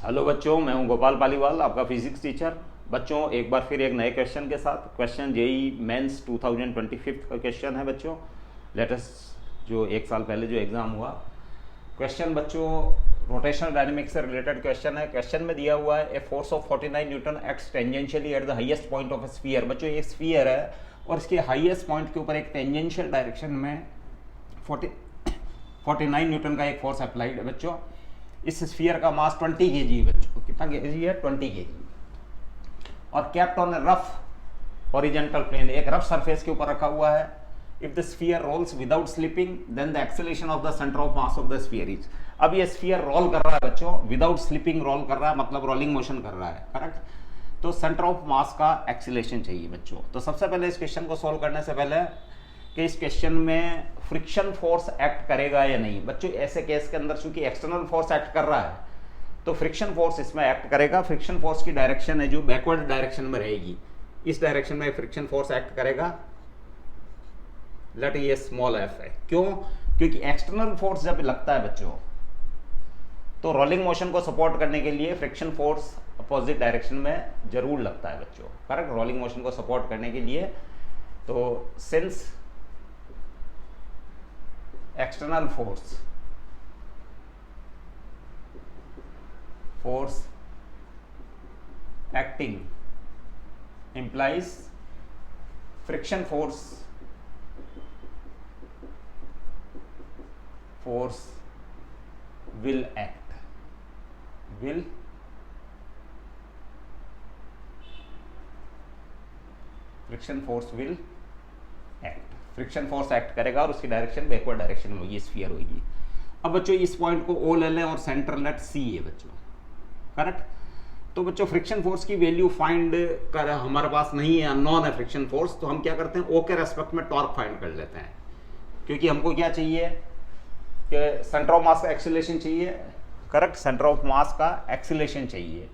Hello बच्चों, मैं हूं गोपाल पालीवाल, आपका फिजिक्स टीचर। बच्चों, एक बार फिर एक नए क्वेश्चन के साथ। क्वेश्चन जेई मेंस 2025 का क्वेश्चन है बच्चों, लेटेस्ट जो एक साल पहले जो एग्ज़ाम हुआ। क्वेश्चन बच्चों रोटेशनल डायनेमिक्स से रिलेटेड क्वेश्चन है। क्वेश्चन में दिया हुआ है a force of 49 Newton acts tangentially at the highest point of A sphere. बच्चों ये स्फीयर है और इसके हाईएस्ट पॉइंट के ऊपर एक टेंजेंशियल डायरेक्शन में 49 न्यूटन का एक फोर्स अप्लाइड है बच्चों। इस स्फीयर का मास 20 kg है बच्चों। कितना kg है? 20 kg। और kept on a rough horizontal plane, एक रफ सरफेस के ऊपर रखा हुआ है। If the sphere rolls without slipping then the acceleration of the centre of mass of the sphere is. अब ये स्फीयर रोल कर रहा है बच्चों, विदाउट स्लिपिंग रोल कर रहा है, मतलब रोलिंग मोशन कर रहा है, करेक्ट। तो सेंटर ऑफ मास का एक्सेलरेशन चाहिए बच्चों। तो सबसे पहले इस क्वेश्चन को सॉल्व करने से पहले कि इस क्वेश्चन में फ्रिक्शन फोर्स एक्ट करेगा या नहीं। बच्चों ऐसे केस के अंदर चूंकि एक्सटर्नल फोर्स एक्ट कर रहा है तो फ्रिक्शन फोर्स इसमें एक्ट करेगा। फ्रिक्शन फोर्स की डायरेक्शन है जो बैकवर्ड डायरेक्शन में रहेगी, इस डायरेक्शन में फ्रिक्शन फोर्स एक्ट करेगा। लेट ये स्मॉल एफ है। क्यों? क्योंकि एक्सटर्नल फोर्स जब लगता है बच्चों तो रोलिंग मोशन को सपोर्ट करने के लिए फ्रिक्शन फोर्स अपोजिट डायरेक्शन में जरूर लगता है बच्चों, करेक्ट। रोलिंग मोशन को सपोर्ट करने के लिए तो since external force acting implies friction force will act, friction force will act। Friction force act करेगा और उसकी डायरेक्शन बैकवर्ड डायरेक्शन में होगी, स्फीयर होगी। अब बच्चों इस पॉइंट को ओ ले लें और सेंटर लेट सी है बच्चों, करेक्ट। तो बच्चों फ्रिक्शन फोर्स की वैल्यू फाइंड कर हमारे पास नहीं है, अननोन है फ्रिक्शन फोर्स। तो हम क्या करते हैं, ओ के रेस्पेक्ट में टॉर्क फाइंड कर लेते हैं, क्योंकि हमको क्या चाहिए कि सेंटर ऑफ मास का एक्सीलरेशन चाहिए, करेक्ट। सेंटर ऑफ मास का एक्सीलरेशन चाहिए।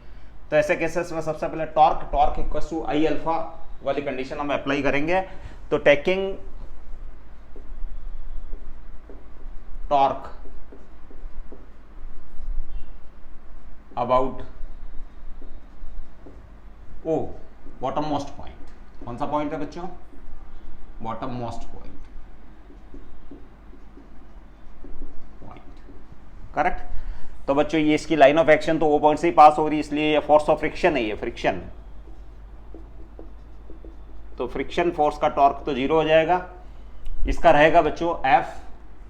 तो ऐसे केसेस में सबसे पहले torque equal to I alpha वाली कंडीशन हम अप्लाई करेंगे। तो taking torque about O, bottom most point. कौन सा पॉइंट है बच्चों? Bottom most point, correct. तो बच्चों ये इसकी लाइन ऑफ एक्शन तो ओ पॉइंट से ही पास हो रही है, इसलिए ये फोर्स ऑफ फ्रिक्शन है, ये फ्रिक्शन। तो फ्रिक्शन फोर्स का टॉर्क तो 0 हो जाएगा। इसका रहेगा बच्चों एफ,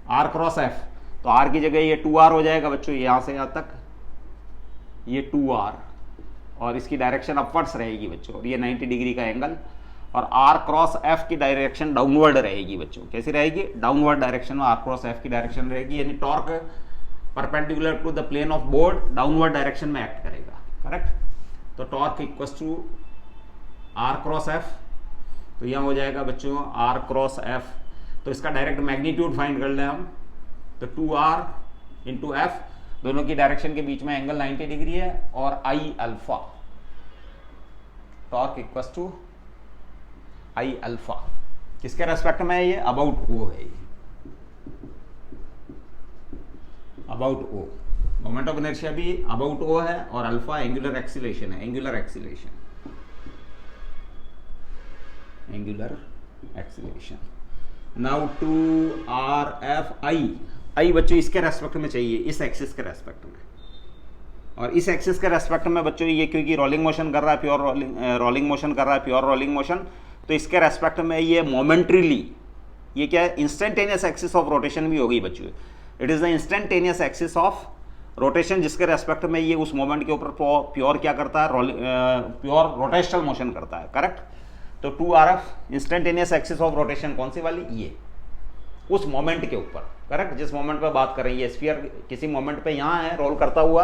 आर क्रॉस एफ। तो आर की जगह ये 2r हो जाएगा बच्चों, यहां से यहां तक ये 2r, और इसकी डायरेक्शन अपवर्ड्स रहेगी बच्चों, और ये 90 डिग्री का एंगल। और आर क्रॉस एफ की डायरेक्शन डाउनवर्ड रहेगी बच्चों। कैसी रहेगी? डाउनवर्ड डायरेक्शन में आर क्रॉस एफ की डायरेक्शन रहेगी, यानी torque perpendicular to the plane of board downward direction में एक्ट करेगा, करेक्ट। तो torque equals to R cross F. तो यहां हो जाएगा बच्चों आर क्रॉस एफ। तो इसका डायरेक्ट मैग्नीट्यूड फाइंड कर लें हम, तो 2r इंटू एफ, दोनों की डायरेक्शन के बीच में एंगल 90 डिग्री है, और I alpha, torque equals to I alpha. किसके रेस्पेक्ट में है ये? अबाउट ओ है ये, about O. Moment of inertia भी अबाउट ओ है, और अल्फा एंगुलर एक्सीलरेशन है, angular acceleration. Now 2rf I बच्चों इसके रेस्पेक्ट में चाहिए, इस एक्सिस के रेस्पेक्ट में। और इस एक्सिस के रेस्पेक्ट में बच्चों ये क्योंकि रोलिंग मोशन कर रहा है, प्योर रोलिंग मोशन कर रहा है, प्योर रोलिंग मोशन, तो इसके रेस्पेक्ट में ये मोमेंट्रीली, ये क्या है, इंस्टेंटेनियस एक्सिस ऑफ रोटेशन भी होगी बच्चों। It is the instantaneous axis of rotation, जिसके रेस्पेक्ट में ये उस मोमेंट के ऊपर प्योर क्या करता है, प्योर रोटेशनल मोशन करता है, करेक्ट। तो 2rf instantaneous axis of rotation कौन सी वाली? ये, उस मोमेंट के ऊपर, करेक्ट, जिस मोमेंट पे बात कर रही है। स्फीयर किसी मोमेंट पे यहाँ है रोल करता हुआ,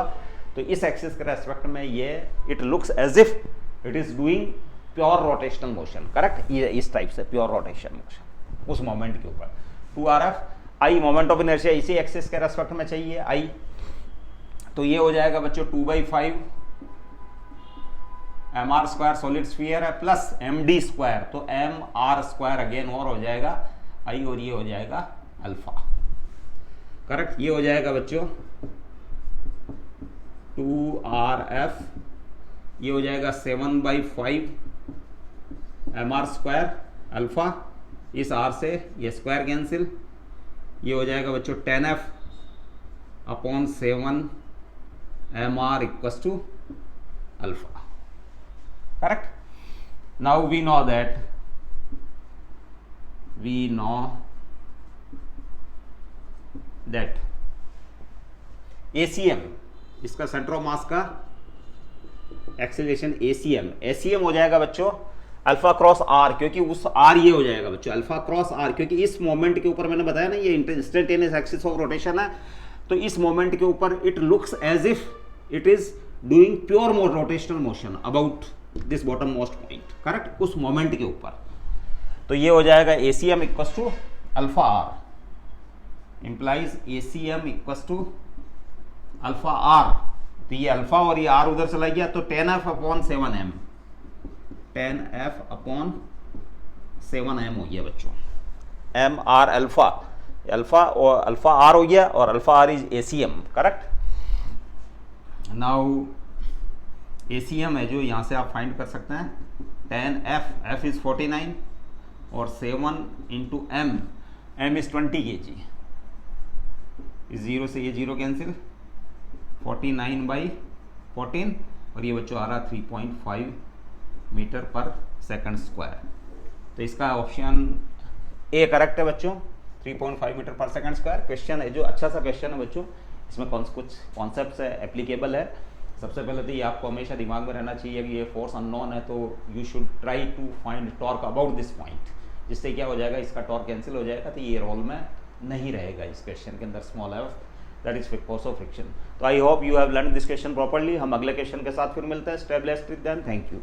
तो इस एक्सिस के रेस्पेक्ट में ये it looks as if it is doing pure rotational motion, correct. ये इस टाइप से प्योर रोटेशन मोशन उस मोमेंट के ऊपर। 2rf I moment of inertia इसी एक्सिस के रेस्पेक्ट में चाहिए, आई। तो ये हो जाएगा बच्चों 2/5 mr² सॉलिड स्फीयर है प्लस md², तो mr² अगेन और हो जाएगा आई, और ये हो जाएगा अल्फा, करेक्ट। ये हो जाएगा बच्चों 2RF, ये हो जाएगा 7/5 mr² अल्फा, इस R से ये स्क्वायर कैंसिल, ये हो जाएगा बच्चों 10F/7 mr equals to alpha. Correct. Now we know that ACM, इसका सेंटर ऑफ मास का एक्सेलरेशन ACM हो जाएगा बच्चों अल्फा क्रॉस आर, क्योंकि उस आर ये हो जाएगा बच्चों अल्फा क्रॉस आर, क्योंकि इस मोमेंट के ऊपर मैंने बताया ना ये इंस्टेंटेनियस एक्सिस ऑफ रोटेशन है, तो इस मोमेंट के ऊपर it looks as if it is doing pure rotational motion about this bottom most point. Correct, उस मोमेंट के ऊपर। तो ये हो जाएगा ACM equals to alpha R, implies ACM equals to alpha R. तो ये अल्फा और ये आर उधर चला गया, तो 10F/7m, 10F/7m हो गया बच्चों, m r अल्फा, अल्फा और अल्फा आर हो गया, और alpha R is ACM। Correct. Now ACM है जो यहाँ से आप फाइंड कर सकते हैं 10F, F इज 49 और 7 इंटू m इज 20 kg, इस 0 से ये 0 कैंसिल, 49/14, और ये बच्चों आ रहा 3.5 मीटर पर सेकंड स्क्वायर। तो इसका ऑप्शन ए करेक्ट है बच्चों, 3.5 मीटर पर सेकंड स्क्वायर। क्वेश्चन है जो अच्छा सा क्वेश्चन है बच्चों, इसमें कुछ कॉन्सेप्ट्स है, एप्लीकेबल है। सबसे पहले तो ये आपको हमेशा दिमाग में रहना चाहिए कि ये फोर्स अननोन है, तो you should try to find torque about this point, जिससे क्या हो जाएगा, इसका टॉर्क कैंसिल हो जाएगा, तो ये रोल में नहीं रहेगा इस क्वेश्चन के अंदर, small F, that is force of friction. तो I hope you have learn this question properly. हम अगले क्वेश्चन के साथ फिर मिलते हैं। Stay blessed, then thank you.